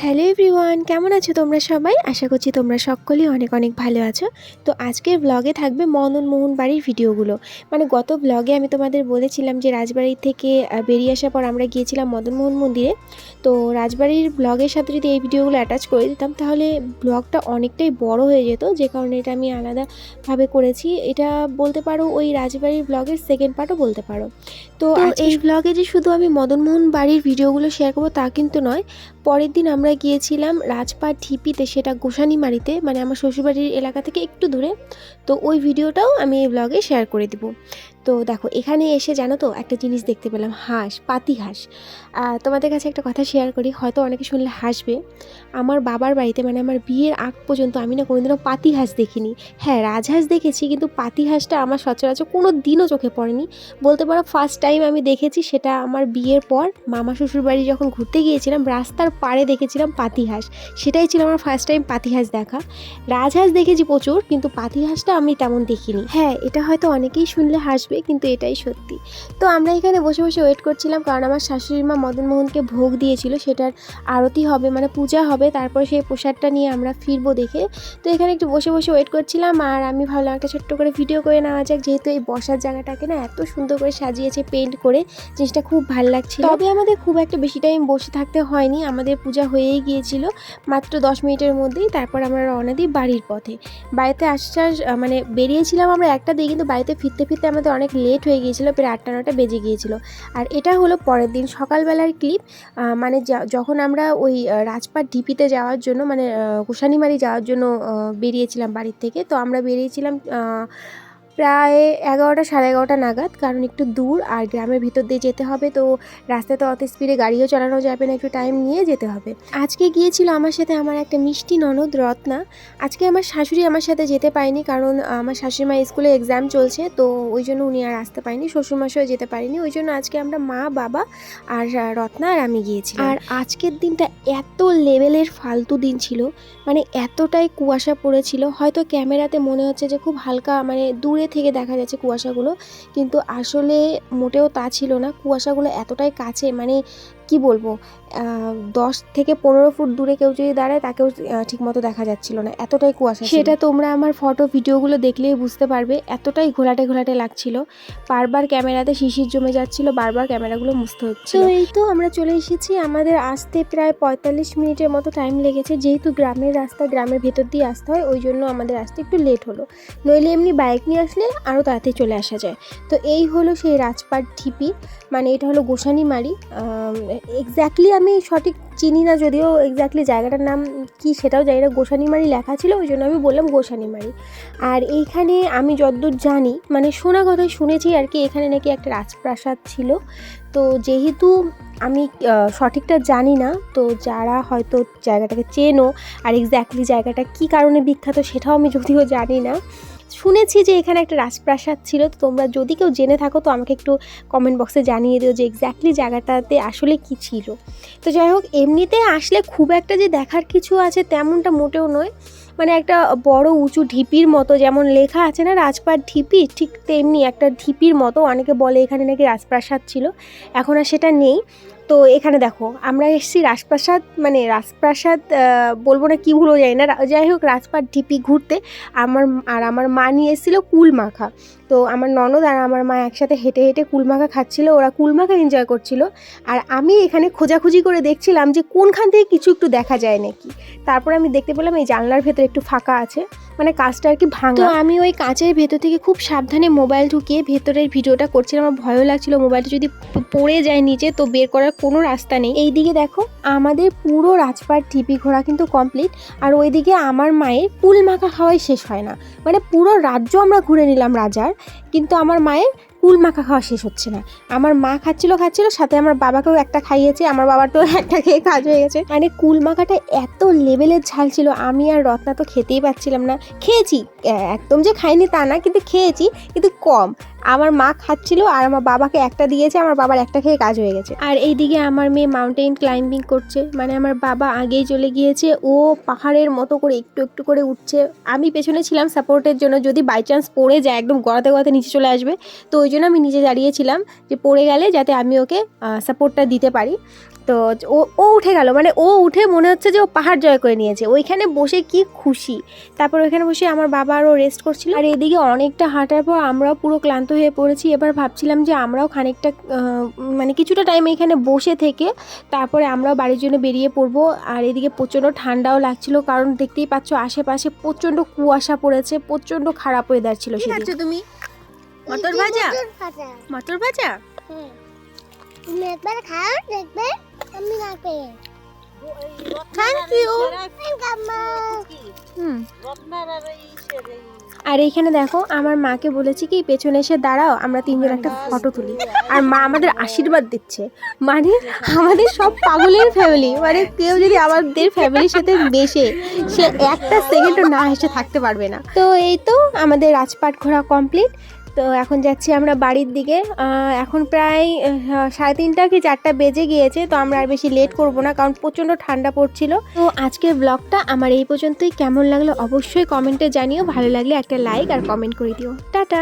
Hello everyone, কেমন আছো তোমরা সবাই? আশা করছি তোমরা সকলেই অনেক অনেক ভালো আছো। তো আজকের ব্লগে থাকবে মদনমোহন বাড়ির ভিডিওগুলো। মানে গত ব্লগে আমি তোমাদের বলেছিলাম যে রাজবাড়ি থেকে বেরিয়ে আসার পর আমরা গিয়েছিলাম মদনমোহন মন্দিরে। তো রাজবাড়ির ব্লগের সাথে যদি এই ভিডিওগুলো অ্যাটাচ করে দিতাম তাহলে ব্লগটা অনেকটাই বড় হয়ে যেত, যে কারণে এটা আমি আলাদাভাবে করেছি। এটা বলতে পারো ওই রাজবাড়ির ব্লগের সেকেন্ড পার্টও বলতে পারো। তো এই ব্লগে যে শুধু আমি মদনমোহন বাড়ির ভিডিওগুলো শেয়ার করবো তা কিন্তু নয়। পরের দিন আমরা গিয়েছিলাম রাজপাট ঢিপিতে, সেটা গোসানিমারিতে, মানে আমার শ্বশুরবাড়ির এলাকা থেকে একটু দূরে। তো ওই ভিডিওটাও আমি এই ব্লগে শেয়ার করে দিব। তো দেখো, এখানে এসে জানো তো একটা জিনিস দেখতে পেলাম, হাঁস, পাতি হাঁস। তোমাদের কাছে একটা কথা শেয়ার করি, হয়তো অনেকে শুনলে হাসবে। আমার বাবার বাড়িতে, মানে আমার বিয়ের আগ পর্যন্ত আমি না কোনোদিনও পাতি হাঁস দেখিনি। হ্যাঁ, রাজহাঁস দেখেছি, কিন্তু পাতি হাঁসটা আমার সচরাচর কোনো দিনও চোখে পড়েনি। বলতে পারো ফার্স্ট টাইম আমি দেখেছি, সেটা আমার বিয়ের পর মামা শ্বশুর বাড়ি যখন ঘুরতে গিয়েছিলাম, রাস্তার পাড়ে দেখেছিলাম পাতি হাঁস। সেটাই ছিল আমার ফার্স্ট টাইম পাতি হাঁস দেখা। রাজহাঁস দেখেছি প্রচুর, কিন্তু পাতি হাঁসটা আমি তেমন দেখিনি। হ্যাঁ, এটা হয়তো অনেকেই শুনলে হাসবে, কিন্তু এটাই সত্যি। তো আমরা এখানে বসে বসে ওয়েট করছিলাম, কারণ আমার শাশুড়ি মা মদনমোহনকে ভোগ দিয়েছিল, সেটার আরতি হবে, মানে পূজা হবে, তারপর সেই প্রসাদটা নিয়ে আমরা ফিরবো দেখে। তো এখানে একটু বসে বসে ওয়েট করছিলাম, আর আমি ভাবলাম একটা ছোট্ট করে ভিডিও করে নেওয়া যাক, যেহেতু এই বসার জায়গাটাকে না এত সুন্দর করে সাজিয়েছে পেন্ট করে, জিনিসটা খুব ভালো লাগছিল। তবে আমাদের খুব একটা বেশি টাইম বসে থাকতে হয়নি, আমাদের পূজা হয়েই গিয়েছিল মাত্র 10 মিনিটের মধ্যেই। তারপর আমরা রওনা দিই বাড়ির পথে। বাড়িতে আসার মানে বেরিয়েছিলাম আমরা একটা দিয়ে, কিন্তু বাড়িতে ফিরতে ফিরতে আমাদের অনেক লেট হয়ে গিয়েছিলো, প্রায় 8টা-9টা বেজে গিয়েছিলো। আর এটা হলো পরের দিন সকালবেলার ক্লিপ। মানে যখন আমরা ওই রাজপাট ঢিপিতে যাওয়ার জন্য, মানে গোসানিমারি যাওয়ার জন্য বেরিয়েছিলাম বাড়ির থেকে। তো আমরা বেরিয়েছিলাম প্রায় 11টা, 11:30 নাগাদ, কারণ একটু দূর আর গ্রামের ভিতর দিয়ে যেতে হবে। তো রাস্তায় তো অত স্পিডে গাড়িও চালানো যাবে না, একটু টাইম নিয়ে যেতে হবে। আজকে গিয়েছিল আমার সাথে আমার একটা মিষ্টি ননদ রত্না। আজকে আমার শাশুড়ি আমার সাথে যেতে পারেনি, কারণ আমার শাশুড়িমা স্কুলে এক্সাম চলছে, তো ওই জন্য উনি আর আসতে পারেনি। শ্বশুরমশাইও যেতে পারেনি, ওই জন্য আজকে আমরা মা, বাবা আর রত্না আর আমি গিয়েছি। আর আজকের দিনটা এত লেভেলের ফালতু দিন ছিল, মানে এতটাই কুয়াশা পড়েছিল। হয়তো ক্যামেরাতে মনে হচ্ছে যে খুব হালকা, মানে দূরে থেকে দেখা যাচ্ছে কুয়াশাগুলো, কিন্তু আসলে মোটেও তা ছিল না। কুয়াশাগুলো এতটাই কাছে, মানে কি বলবো, 10 থেকে 15 ফুট দূরে কেউ যদি দাঁড়ায় তাকেও ঠিকমতো দেখা যাচ্ছিল না, এতটাই কুয়াশা। সেটা তোমরা আমার ফটো ভিডিওগুলো দেখলেই বুঝতে পারবে, এতটাই ঘোলাটে ঘোলাটে লাগছিল। বারবার ক্যামেরাতে শিশির জমে যাচ্ছিল, বারবার ক্যামেরাগুলো মুছতে হচ্ছিল। তো এই তো আমরা চলে এসেছি। আমাদের আসতে প্রায় 45 মিনিটের মতো টাইম লেগেছে, যেহেতু গ্রামের রাস্তা, গ্রামের ভেতর দিয়ে আসতে হয়, ওই জন্য আমাদের আসতে একটু লেট হলো। নইলে এমনি বাইক নিয়ে আসলে আরও তাড়াতাড়ি চলে আসা যায়। তো এই হলো সেই রাজপাট ঢিপি, মানে এটা হলো গোসানিমারি। এক্স্যাক্টলি আমি সঠিক চিনি না, যদিও এক্স্যাক্টলি জায়গাটার নাম কি সেটাও জানি না। গোসানিমারি লেখা ছিল, ওই জন্য আমি বললাম গোসানিমারি। আর এইখানে আমি যতদূর জানি, মানে শোনা কথায় শুনেছি আর কি, এখানে নাকি একটা রাজপ্রাসাদ ছিল। তো যেহেতু আমি সঠিকটা জানি না, তো যারা হয়তো জায়গাটাকে চেনো আর এক্স্যাক্টলি জায়গাটা কী কারণে বিখ্যাত সেটাও আমি যদিও জানি না, শুনেছি যে এখানে একটা রাজপ্রাসাদ ছিল। তো তোমরা যদি কেউ জেনে থাকো তো আমাকে একটু কমেন্ট বক্সে জানিয়ে দিও যে এক্স্যাক্টলি জায়গাটাতে আসলে কি ছিল। তো যাই হোক, এমনিতে আসলে খুব একটা যে দেখার কিছু আছে তেমনটা মোটেও নয়। মানে একটা বড় উঁচু ঢিপির মতো, যেমন লেখা আছে না রাজপাট ঢিপি, ঠিক তেমনি একটা ঢিপির মতো। অনেকে বলে এখানে নাকি রাজপ্রাসাদ ছিল, এখন আর সেটা নেই। তো এখানে দেখো আমরা এসেছি রাজপ্রাসাদ, মানে রাজপ্রাসাদ বলবো না কি ভুলো যাই না, যাই হোক রাজপাট ঢিপি ঘুরতে। আমার মা নিয়ে এসেছিলো কুল মাখা। তো আমার ননদ আর আমার মা একসাথে হেঁটে হেঁটে কুল মাখা খাচ্ছিলো, ওরা কুল মাখা এনজয় করছিলো। আর আমি এখানে খোঁজাখুঁজি করে দেখছিলাম যে কোনখান থেকে কিছু একটু দেখা যায় নাকি। তারপর আমি দেখতে পেলাম এই জানলার ভেতরে একটু ফাঁকা আছে, মানে কাঁচটা আর কি ভাঙা। তো আমি ওই কাঁচের ভেতর থেকে খুব সাবধানে মোবাইল ঢুকিয়ে ভেতরের ভিডিওটা করছিলাম। আমার ভয়ও লাগছিল মোবাইলটা যদি পড়ে যায় নিচে, তো বের করার কোনো রাস্তা নেই। এইদিকে দেখো আমাদের পুরো রাজপাট ঢিপি ঘোরা কিন্তু কমপ্লিট, আর ওইদিকে আমার মায়ের কুল মাখা খাওয়াই শেষ হয় না। মানে পুরো রাজ্য আমরা ঘুরে নিলাম রাজার, কিন্তু আমার মায়ের কুল মাখা খাওয়া শেষ হচ্ছে না। আমার মা খাচ্ছিল, সাথে আমার বাবাকেও একটা খাইয়েছে, আমার বাবার তো একটা খেয়ে কাজ হয়ে গেছে। মানে কুল মাখাটা এত লেভেলের ঝাল ছিল, আমি আর রত্না তো খেতেই পাচ্ছিলাম না। খেয়েছি, একদম যে খাইনি তা না, কিন্তু খেয়েছি, কিন্তু কম। আমার মা খাচ্ছিল আর আমার বাবাকে একটা দিয়েছে, আমার বাবার একটা খেয়ে কাজ হয়ে গেছে। আর এইদিকে আমার মেয়ে মাউন্টেন ক্লাইম্বিং করছে, মানে আমার বাবা আগেই চলে গিয়েছে, ও পাহাড়ের মতো করে একটু একটু করে উঠছে। আমি পেছনে ছিলাম সাপোর্টের জন্য, যদি বাই চান্স পড়ে যায় একদম গড়াতে গড়াতে নিচে চলে আসবে, তো ওই জন্য আমি নিচে দাঁড়িয়েছিলাম যে পড়ে গেলে যাতে আমি ওকে সাপোর্টটা দিতে পারি। তো ও ও উঠে গেল, মানে ও উঠে মনে হচ্ছে যে ও পাহাড় জয় করে নিয়েছে। ওইখানে বসে কি খুশি। তারপর ওইখানে বসে আমার বাবা আরও রেস্ট করছিল। আর এদিকে অনেকটা হাঁটার পর আমরাও পুরো ক্লান্ত হয়ে পড়েছি। এবার ভাবছিলাম যে আমরাও খানিকটা মানে কিছুটা টাইম এখানে বসে থেকে তারপরে আমরাও বাড়ির জন্য বেরিয়ে পড়বো। আর এদিকে প্রচণ্ড ঠান্ডাও লাগছিল, কারণ দেখতেই পাচ্ছ আশেপাশে প্রচণ্ড কুয়াশা পড়েছে, প্রচণ্ড খারাপ ওয়েদার ছিল। ঠিক আছে, তুমি মটর ভাজা, মটর ভাজা তুমি একবার খাও, দেখবে আমি না পেয়ে। Thank you. আর এইখানে দেখো আমার মাকে বলেছি কি পেছনে এসে দাঁড়াও, আমরা তিনজন একটা ফটো তুলি। আর মা আমাদের আশীর্বাদ দিচ্ছে, মানে আমাদের সব পাগলের ফ্যামিলি, মানে কেউ যদি আমাদের ফ্যামিলির সাথে মেশে সে একটা সেকেন্ডও না হেসে থাকতে পারবে না। তো এই তো আমাদের রাজপাট ঘোরা কমপ্লিট। তো এখন যাচ্ছি আমরা বাড়ির দিকে। এখন প্রায় 3:30 কি 4টা বেজে গিয়েছে। তো আমরা আর বেশি লেট করব না, কারণ প্রচণ্ড ঠান্ডা পড়ছিল। তো আজকের ব্লগটা আমার এই পর্যন্তই। কেমন লাগলো অবশ্যই কমেন্টে জানিও, ভালো লাগলে একটা লাইক আর কমেন্ট করে দিও। টাটা।